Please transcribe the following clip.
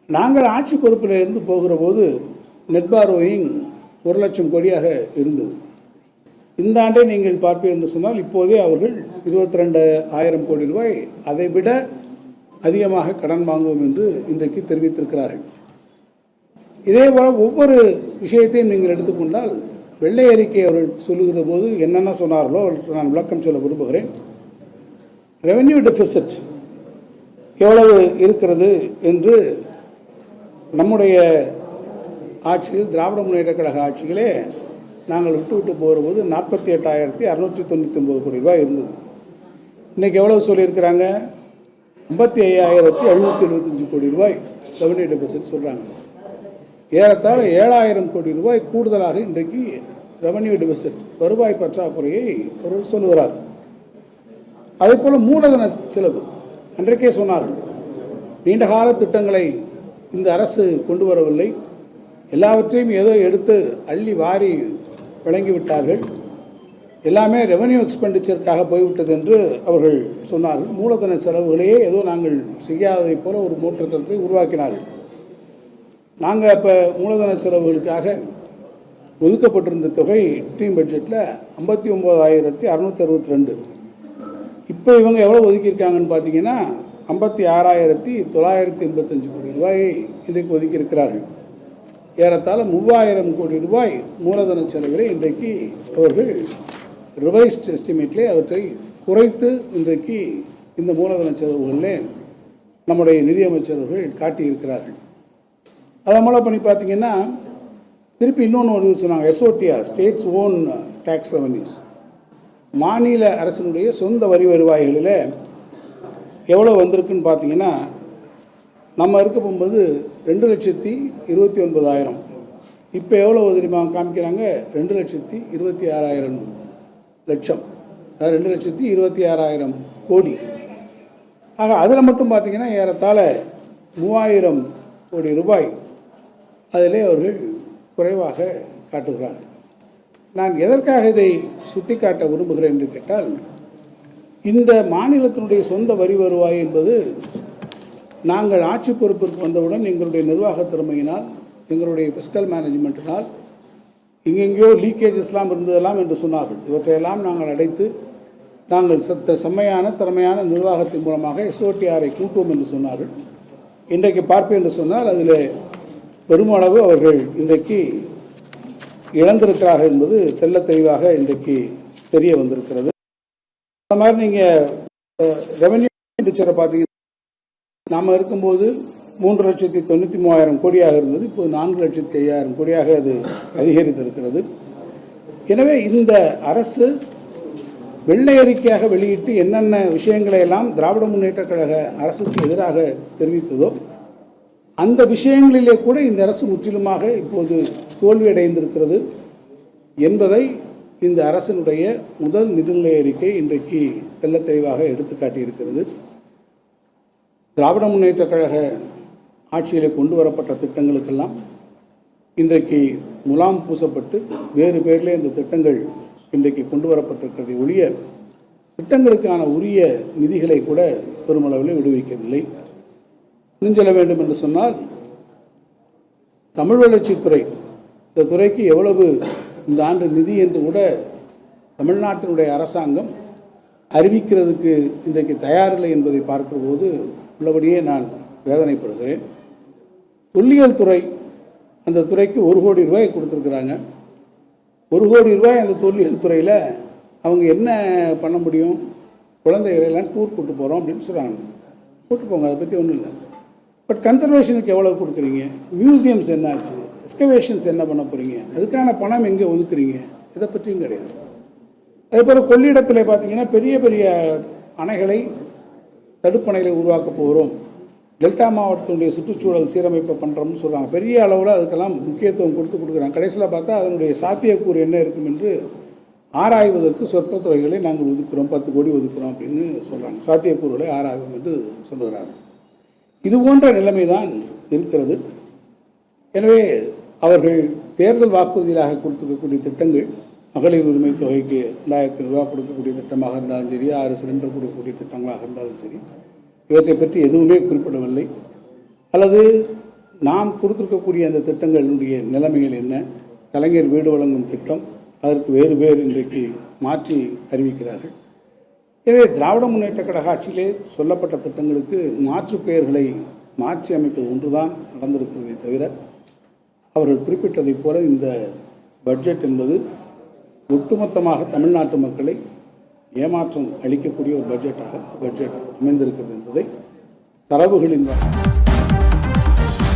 நாங்கள் ஆட்சி பொறுப்பில் இருந்து போகிற போது நெட் பார்ரோயிங் 1,00,000 கோடியாக இருந்தது. இந்த ஆண்டை நீங்கள் பார்ப்பீர்கள் என்று சொன்னால் இப்போதே அவர்கள் 22,000 கோடி ரூபாய் அதை விட அதிகமாக கடன் வாங்குவோம் என்று இன்றைக்கு தெரிவித்திருக்கிறார்கள். இதேபோல் ஒவ்வொரு விஷயத்தையும் நீங்கள் எடுத்துக்கொண்டால் வெள்ளை அறிக்கை அவர்கள் சொல்லுகிற போது என்னென்ன சொன்னார்களோ நான் விளக்கம் சொல்ல விரும்புகிறேன். ரெவென்யூ டெபிசிட் எவ்வளவு இருக்கிறது என்று நம்முடைய ஆட்சியில் திராவிட முன்னேற்ற கழக ஆட்சிகளே நாங்கள் விட்டு போகிற போது 48,699 கோடி ரூபாய் இருந்தது. இன்றைக்கி எவ்வளவு சொல்லியிருக்கிறாங்க? 55,775 கோடி ரூபாய் ரெவென்யூ டெபிசிட் சொல்கிறாங்க. ஏறத்தாழ 7,000 கோடி ரூபாய் கூடுதலாக இன்றைக்கு ரெவென்யூ டெபிசிட் வருவாய் பற்றாக்குறையை அவர்கள் சொல்லுகிறார். அதே போல் மூலதன செலவு அன்றைக்கே சொன்னார்கள். நீண்டகால திட்டங்களை இந்த அரசு கொண்டு வரவில்லை, எல்லாவற்றையும் ஏதோ எடுத்து அள்ளி வாரி வழங்கிவிட்டார்கள், எல்லாமே ரெவென்யூ எக்ஸ்பெண்டிச்சருக்காக போய்விட்டது என்று அவர்கள் சொன்னார்கள். மூலதன செலவுகளையே ஏதோ நாங்கள் செய்யாததைப் போல ஒரு மூற்றத்தை உருவாக்கினார்கள். நாங்கள் இப்போ மூலதன செலவுகளுக்காக ஒதுக்கப்பட்டிருந்த தொகை டீம் பட்ஜெட்டில் 59,662. இப்போ இவங்க எவ்வளோ ஒதுக்கியிருக்காங்கன்னு பார்த்தீங்கன்னா 56,985 கோடி ரூபாயை இன்றைக்கு ஒதுக்கியிருக்கிறார்கள். ஏறத்தாழ 3,000 கோடி ரூபாய் மூலதன செலவிலே இன்றைக்கு அவர்கள் ரிவைஸ்ட் எஸ்டிமேட்லே அவற்றை குறைத்து இன்றைக்கு இந்த மூலதன செலவுகளிலே நம்முடைய நிதியமைச்சர்கள் காட்டியிருக்கிறார்கள். அதை மூலம் பண்ணி பார்த்தீங்கன்னா திருப்பி இன்னொன்று ஒரு சொன்னாங்க, எஸ்ஓடிஆர் ஸ்டேட்ஸ் ஓன் டேக்ஸ் ரெவன்யூஸ், மாநில அரசினுடைய சொந்த வரி வருவாய்களில் எவ்வளோ வந்திருக்குன்னு பார்த்தீங்கன்னா நம்ம இருக்க போகும்போது 2,29,000, இப்போ எவ்வளோ தெரியுமா காமிக்கிறாங்க? 2,26,000 லட்சம், அதாவது 2,26,000 கோடி. ஆக அதில் மட்டும் பார்த்தீங்கன்னா ஏறத்தாழ 3,000 கோடி ரூபாய் அதிலே அவர்கள் குறைவாக காட்டுகிறார்கள். நான் எதற்காக இதை சுட்டிக்காட்ட விரும்புகிறேன் என்று கேட்டால், இந்த மாநிலத்தினுடைய சொந்த வரி வருவாய் என்பது நாங்கள் ஆட்சி பொறுப்பிற்கு வந்தவுடன் எங்களுடைய நிர்வாக திறமையினால், எங்களுடைய ஃபிஸ்கல் மேனேஜ்மெண்ட்டினால் எங்கெங்கேயோ லீக்கேஜஸ்லாம் இருந்ததெல்லாம் என்று சொன்னார்கள். இவற்றையெல்லாம் நாங்கள் அடைத்து நாங்கள் செம்மையான திறமையான நிர்வாகத்தின் மூலமாக எஸ்ஓடிஆரை கூட்டுவோம் என்று சொன்னார்கள். இன்றைக்கு பார்ப்பேன் என்று சொன்னால் அதில் பெருமளவு அவர்கள் இன்றைக்கு இழந்திருக்கிறார்கள் என்பது தெல்ல தெளிவாக இன்றைக்கு தெரிய வந்திருக்கிறது. அந்த மாதிரி நீங்கள் ரெவென்யூ எக்ஸ்பெண்டிச்சரை பார்த்தீங்கன்னா நாம் இருக்கும்போது 3,93,000 கோடியாக இருந்தது, இப்போது 4,05,000 கோடியாக அது அதிகரித்திருக்கிறது. எனவே இந்த அரசு வெள்ளை அறிக்கையாக வெளியிட்டு என்னென்ன விஷயங்களை எல்லாம் திராவிட முன்னேற்ற கழக அரசுக்கு எதிராக தெரிவித்ததோ அந்த விஷயங்களிலே கூட இந்த அரசு முற்றிலுமாக இப்போது தோல்வியடைந்திருக்கிறது என்பதை இந்த அரசினுடைய முதல் நிதிநிலை அறிக்கை இன்றைக்கு தெல்ல தெளிவாக எடுத்துக்காட்டியிருக்கிறது. திராவிட முன்னேற்ற கழக ஆட்சியிலே கொண்டு வரப்பட்ட திட்டங்களுக்கெல்லாம் இன்றைக்கு முலாம் பூசப்பட்டு வேறு பேரிலே இந்த திட்டங்கள் இன்றைக்கு கொண்டு வரப்பட்டிருக்கிறதை ஒழிய திட்டங்களுக்கான உரிய நிதிகளை கூட பெருமளவில் விடுவிக்கவில்லை. புரிஞ்செல்ல வேண்டும் என்று சொன்னால், தமிழ் வளர்ச்சித்துறை, இந்த துறைக்கு எவ்வளவு இந்த ஆண்டு நிதி என்று கூட தமிழ்நாட்டினுடைய அரசாங்கம் அறிவிக்கிறதுக்கு இன்றைக்கு தயாரில்லை என்பதை பார்க்கிற போது உள்ளபடியே நான் வேதனைப்படுகிறேன். தொல்லியல் துறை, அந்த துறைக்கு 1 கோடி ரூபாய் கொடுத்துருக்குறாங்க. 1 கோடி ரூபாய் அந்த தொல்லியல் துறையில் அவங்க என்ன பண்ண முடியும்? குழந்தைகளெல்லாம் டூர் கூட்டு போகிறோம் அப்படின்னு சொல்கிறாங்க. கூட்டு போங்க, அதை பற்றி ஒன்றும் இல்லை. பட் கன்சர்வேஷனுக்கு எவ்வளோ கொடுக்குறீங்க? மியூசியம்ஸ் என்னாச்சு? எக்ஸ்கவேஷன்ஸ் என்ன பண்ண போகிறீங்க? அதுக்கான பணம் எங்கே ஒதுக்குறீங்க? இதை பற்றியும் கிடையாது. அதே போல் கொள்ளிடத்தில் பார்த்தீங்கன்னா பெரிய பெரிய அணைகளை, தடுப்பணைகளை உருவாக்க போகிறோம், டெல்டா மாவட்டத்தினுடைய சுற்றுச்சூழல் சீரமைப்பை பண்ணுறோம்னு சொல்கிறாங்க. பெரிய அளவில் அதுக்கெல்லாம் முக்கியத்துவம் கொடுக்குறாங்க. கடைசியில் பார்த்தா அதனுடைய சாத்தியக்கூறு என்ன இருக்கும் என்று ஆராய்வதற்கு சொற்ப தொகைகளை நாங்கள் ஒதுக்குறோம், 10 கோடி ஒதுக்குறோம் அப்படின்னு சொல்கிறாங்க. சாத்தியக்கூறுகளை ஆராய்வோம் என்று சொல்லுகிறாங்க. இது போன்ற நிலைமை தான் இருக்கிறது. எனவே அவர்கள் தேர்தல் வாக்குறுதியாக கொடுத்துருக்கக்கூடிய திட்டங்கள், மகளிர் உரிமை தொகைக்கு 2,000 ரூபா கொடுக்கக்கூடிய திட்டமாக இருந்தாலும் சரி, 6 சிலிண்டர் கொடுக்கக்கூடிய திட்டங்களாக இருந்தாலும் சரி, இவற்றை பற்றி எதுவுமே குறிப்பிடவில்லை. அல்லது நாம் கொடுத்துருக்கக்கூடிய அந்த திட்டங்களுடைய நிலைமைகள் என்ன, கலைஞர் வீடு வழங்கும் திட்டம் அதற்கு வேறு பேர் இன்றைக்கு மாற்றி அறிவிக்கிறார்கள். எனவே திராவிட முன்னேற்ற கழக ஆட்சியிலே சொல்லப்பட்ட திட்டங்களுக்கு மாற்று பெயர்களை மாற்றி அமைப்பது ஒன்றுதான் நடந்திருக்கிறதே தவிர, அவர்கள் குறிப்பிட்டதைப் போல இந்த பட்ஜெட் என்பது ஒட்டுமொத்தமாக தமிழ்நாட்டு மக்களை ஏமாற்றம் அளிக்கக்கூடிய ஒரு பட்ஜெட் அமைந்திருக்கிறது என்பதை தரவுகளின்